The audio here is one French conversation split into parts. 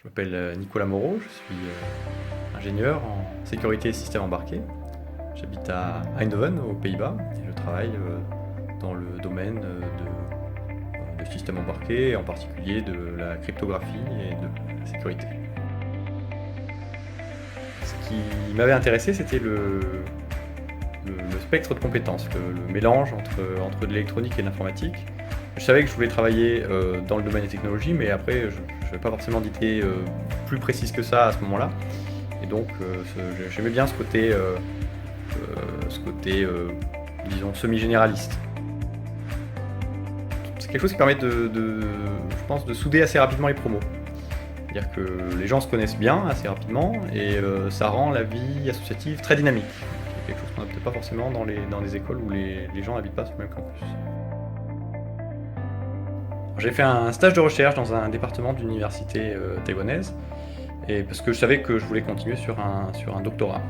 Je m'appelle Nicolas Moreau, je suis ingénieur en sécurité et systèmes embarqués. J'habite à Eindhoven, aux Pays-Bas, et je travaille dans le domaine de systèmes embarqués, en particulier de la cryptographie et de la sécurité. Ce qui m'avait intéressé, c'était le spectre de compétences, le mélange entre de l'électronique et de l'informatique. Je savais que je voulais travailler dans le domaine des technologies, mais après, je n'avais pas forcément d'idée plus précise que ça à ce moment-là. Et donc, j'aimais bien ce côté, disons, semi-généraliste. C'est quelque chose qui permet je pense, de souder assez rapidement les promos. C'est-à-dire que les gens se connaissent bien assez rapidement et ça rend la vie associative très dynamique. C'est quelque chose qu'on n'a peut-être pas forcément dans les écoles où les gens n'habitent pas sur le même campus. J'ai fait un stage de recherche dans un département d'université taïwanaise, et parce que je savais que je voulais continuer sur un doctorat.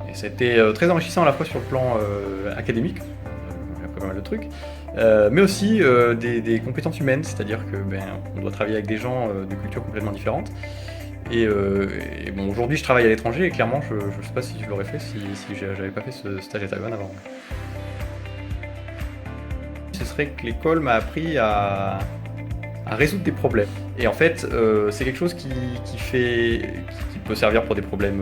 Et c'était très enrichissant à la fois sur le plan académique, j'ai appris pas mal de trucs, mais aussi des compétences humaines, c'est-à-dire que on doit travailler avec des gens de cultures complètement différentes. Et bon, aujourd'hui je travaille à l'étranger et clairement je ne sais pas si je l'aurais fait si j'avais pas fait ce stage à Taïwan avant. Ce serait que l'école m'a appris à résoudre des problèmes. Et en fait, c'est quelque chose qui peut servir pour des problèmes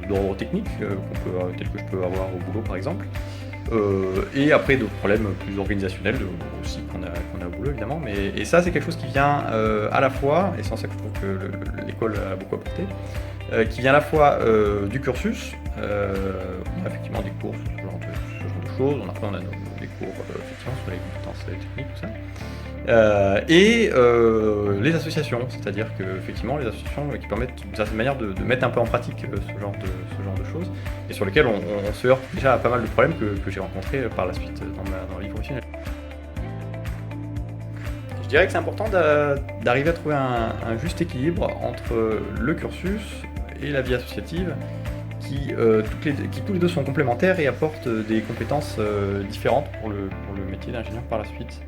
d'ordre technique, tels que je peux avoir au boulot par exemple, et après d'autres problèmes plus organisationnels aussi qu'on a au boulot évidemment. Et ça, c'est quelque chose qui vient à la fois, et c'est en ça que je trouve que l'école a beaucoup apporté, qui vient à la fois du cursus. On a effectivement des cours sur ce genre de choses, après on a des cours effectivement sur les compétences techniques, tout ça. Et les associations, c'est-à-dire que effectivement les associations qui permettent d'une certaine manière de mettre un peu en pratique ce genre de choses, et sur lesquelles on se heurte déjà à pas mal de problèmes que j'ai rencontrés par la suite dans la vie professionnelle. Je dirais que c'est important d'arriver à trouver un juste équilibre entre le cursus et la vie associative, qui tous les deux sont complémentaires et apportent des compétences différentes pour le métier d'ingénieur par la suite.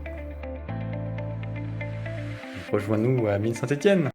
Rejoins-nous à Mines Saint-Étienne.